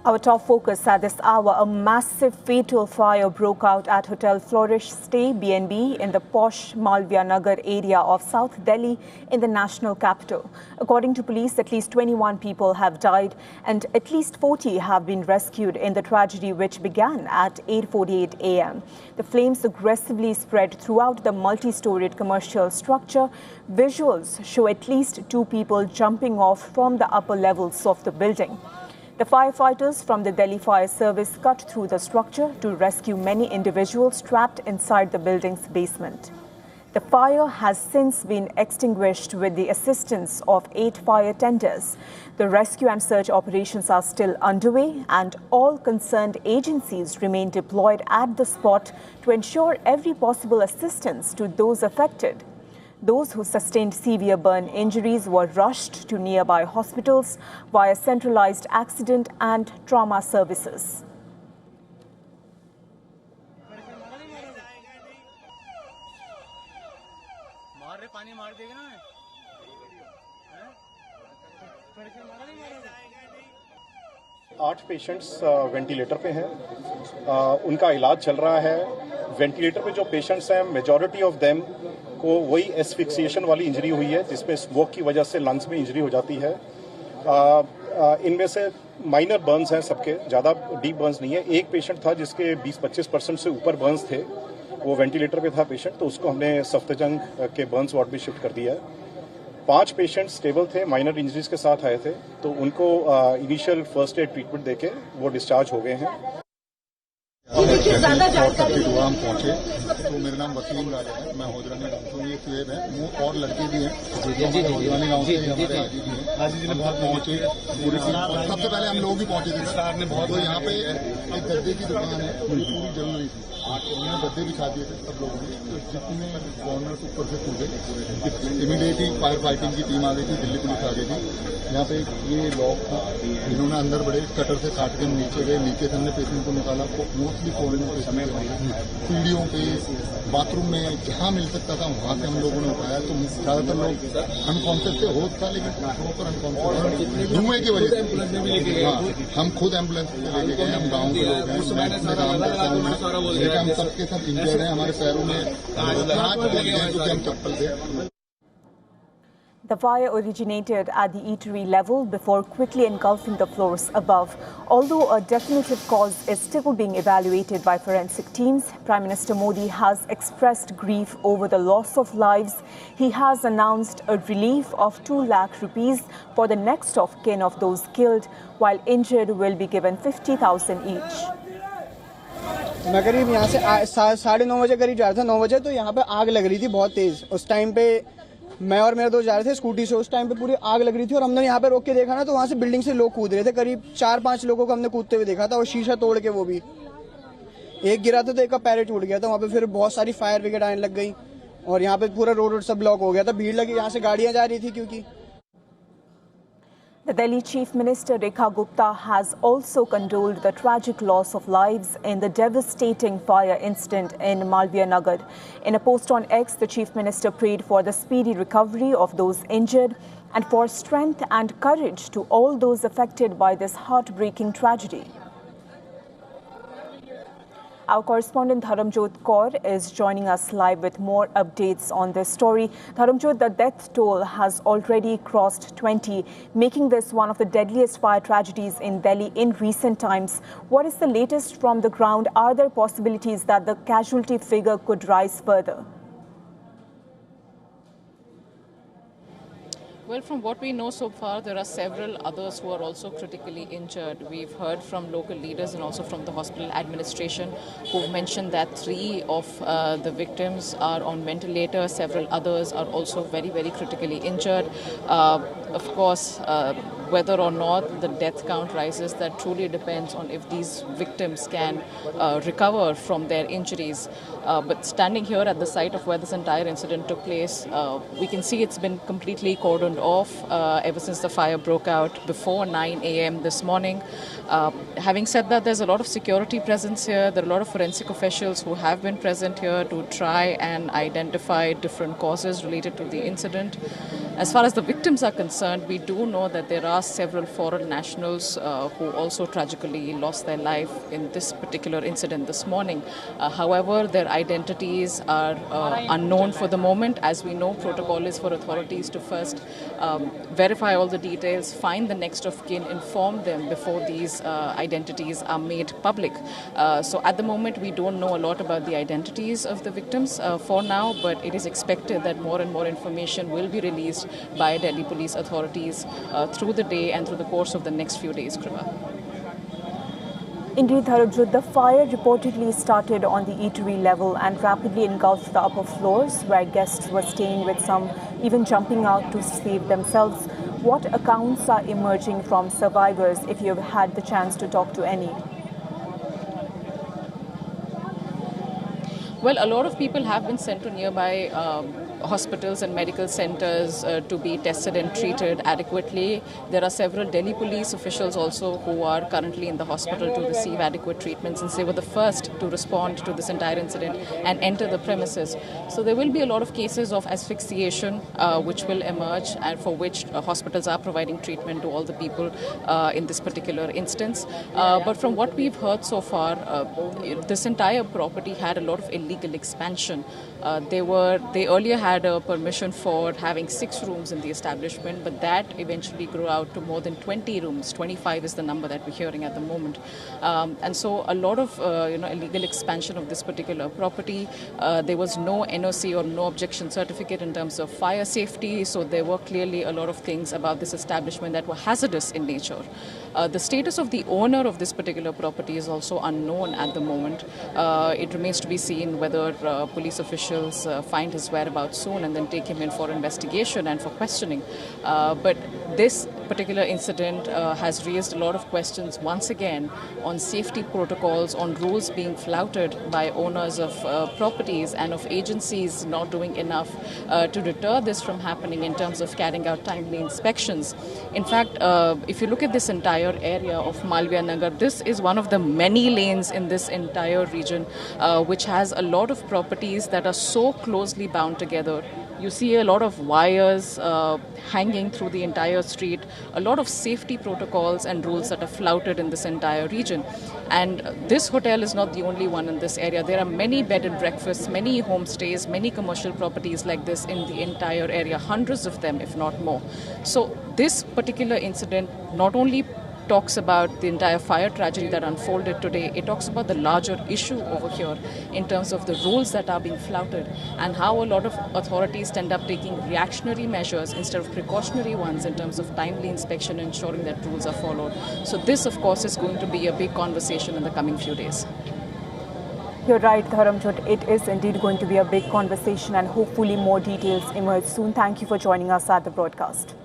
Our top focus at this hour, a massive fatal fire broke out at Hotel Flourish Stay B&B in the posh Malviya Nagar area of South Delhi in the national capital. According to police, at least 21 people have died and at least 40 have been rescued in the tragedy which began at 8:48 a.m. The flames aggressively spread throughout the multi-storied commercial structure. Visuals show at least 2 people jumping off from the upper levels of the building. The firefighters from the Delhi Fire Service cut through the structure to rescue many individuals trapped inside the building's basement. The fire has since been extinguished with the assistance of 8 fire tenders. The rescue and search operations are still underway and all concerned agencies remain deployed at the spot to ensure every possible assistance to those affected. Those who sustained severe burn injuries were rushed to nearby hospitals via centralized accident and trauma services. आठ patients ventilator पे हैं, उनका इलाज चल रहा है। Ventilator पे जो पेशेंट्स हैं, मेजॉरिटी ऑफ देम को वही एस्फिक्सिएशन वाली इंजरी हुई है जिसमें स्मोक की वजह से लंग्स में इंजरी हो जाती है। इनमें से माइनर बर्न्स हैं सबके, ज़्यादा डीप बर्न्स नहीं है। एक पेशेंट था जिसके 20-25% से ऊपर बर्न्स थे, वो वेंटिलेटर पे था पेशेंट, तो उसको हमने सफ्दरजंग के बर्न्स वार्ड में शिफ्ट कर दिया है। 5 पेशेंट स्टेबल थे, माइनर इंजरीज के साथ आए थे, तो उनको इनिशियल फर्स्ट एड ट्रीटमेंट देके वो डिस्चार्ज हो गए हैं। हम पहुंचे तो मेरा नाम वसीम राजा है, मैं होजरानी गाँव से। ये सुहेब है, वो और लड़के भी हैं होजरानी गाँव से, हमारे आदि भी हैं। हम वहाँ पहुंचे, पूरी सबसे पहले हम लोग ही पहुंचे थे। तो यहाँ पे एक गद्दे की दुकान है, पूरी जल रही थी, उन्होंने गद्दे बिछा दिए थे सब लोगों ने। तो जितने कॉर्नर ऊपर से कूदे, इमीडिएटली फायर फाइटिंग की टीम आ गई थी, दिल्ली पुलिस आ गई थी। यहाँ पे ये लॉक था, इन्होंने अंदर बड़े कटर से काट के नीचे गए, नीचे से हमने पेशेंट को निकाला। मोस्टली फॉरेन पेशेंट सीढ़ियों पे, बाथरूम में, जहाँ मिल सकता था वहाँ से हम लोगों ने उठाया। तो ज्यादातर लोग अनकॉन्शियस से होश था, लेकिन प्रॉपर अनकॉन्शियस धुएं की वजह से। हाँ, हम खुद एम्बुलेंस से लेके गए, हम गाँव के लोग हैं, में काम करते हैं, लेकिन हम सबके सब इंजर्ड हैं। हमारे पैरों में कांच लग गए क्योंकि हम चप्पल थे। The fire originated at the eatery level before quickly engulfing the floors above. Although a definitive cause is still being evaluated by forensic teams, Prime Minister Modi has expressed grief over the loss of lives. He has announced a relief of 2 lakh rupees for the next of kin of those killed, while injured will be given 50,000 each. मैं करीब यहाँ से 9:30 बजे करीब जा रहा था। 9 बजे तो यहाँ पे आग लग रही थी बहुत तेज। उस टाइम पे मैं और मेरे दोस्त जा रहे थे स्कूटी से, उस टाइम पे पूरी आग लग रही थी और हमने यहाँ पे रोक के देखा ना, तो वहाँ से बिल्डिंग से लोग कूद रहे थे। करीब 4-5 लोगों को हमने कूदते हुए देखा था, और शीशा तोड़ के, वो भी एक गिरा था तो एक का पैर टूट गया था। वहाँ पे फिर बहुत सारी फायर ब्रिगेड आने लग गई और यहाँ पे पूरा रोड सब ब्लॉक हो गया था, भीड़ लगी, यहाँ से गाड़ियाँ जा रही थी क्योंकि। The Delhi Chief Minister Rekha Gupta has also condoled the tragic loss of lives in the devastating fire incident in Malviya Nagar. In a post on X, the Chief Minister prayed for the speedy recovery of those injured and for strength and courage to all those affected by this heartbreaking tragedy. Our correspondent Dharamjot Kaur is joining us live with more updates on this story. Dharamjot, the death toll has already crossed 20, making this one of the deadliest fire tragedies in Delhi in recent times. What is the latest from the ground? Are there possibilities that the casualty figure could rise further? Well, from what we know so far, there are several others who are also critically injured. We've heard from local leaders and also from the hospital administration who've mentioned that 3 of the victims are on ventilator. Several others are also very, very critically injured. Of course, whether or not the death count rises, that truly depends on if these victims can recover from their injuries. But standing here at the site of where this entire incident took place, we can see it's been completely cordoned off ever since the fire broke out before 9 a.m. this morning. Having said that, there's a lot of security presence here. There are a lot of forensic officials who have been present here to try and identify different causes related to the incident. As far as the victims are concerned, we do know that there are several foreign nationals who also tragically lost their life in this particular incident this morning. However, their identities are unknown for the moment. As we know, protocol is for authorities to first verify all the details, find the next of kin, inform them before these identities are made public. So at the moment, we don't know a lot about the identities of the victims for now, but it is expected that more and more information will be released by Delhi police authorities through the day and through the course of the next few days, Kripa. Indeed, Dharabjot, the fire reportedly started on the eatery level and rapidly engulfed the upper floors where guests were staying, with some even jumping out to save themselves. What accounts are emerging from survivors, if you've had the chance to talk to any? Well, a lot of people have been sent to nearby hospitals and medical centers to be tested and treated adequately. There are several Delhi police officials also who are currently in the hospital to receive adequate treatment, since they were the first to respond to this entire incident and enter the premises. So there will be a lot of cases of asphyxiation which will emerge, and for which hospitals are providing treatment to all the people in this particular instance. But from what we've heard so far, this entire property had a lot of illegal expansion. They earlier had a permission for having 6 rooms in the establishment, but that eventually grew out to more than 20 rooms. 25 is the number that we're hearing at the moment. And so a lot of illegal expansion of this particular property. There was no NOC or no objection certificate in terms of fire safety, so there were clearly a lot of things about this establishment that were hazardous in nature. The status of the owner of this particular property is also unknown at the moment. It remains to be seen whether police officials find his whereabouts soon and then take him in for investigation and for questioning. But this particular incident has raised a lot of questions once again on safety protocols, on rules being flouted by owners of properties and of agencies not doing enough to deter this from happening in terms of carrying out timely inspections. In fact, if you look at this entire area of Malviya Nagar, this is one of the many lanes in this entire region which has a lot of properties that are so closely bound together. You see a lot of wires hanging through the entire street, a lot of safety protocols and rules that are flouted in this entire region. And this hotel is not the only one in this area. There are many bed and breakfasts, many homestays, many commercial properties like this in the entire area, hundreds of them, if not more. So this particular incident not only talks about the entire fire tragedy that unfolded today, it talks about the larger issue over here in terms of the rules that are being flouted and how a lot of authorities end up taking reactionary measures instead of precautionary ones in terms of timely inspection and ensuring that rules are followed. So this, of course, is going to be a big conversation in the coming few days. You're right, Dharamjot. It is indeed going to be a big conversation, and hopefully more details emerge soon. Thank you for joining us at the broadcast.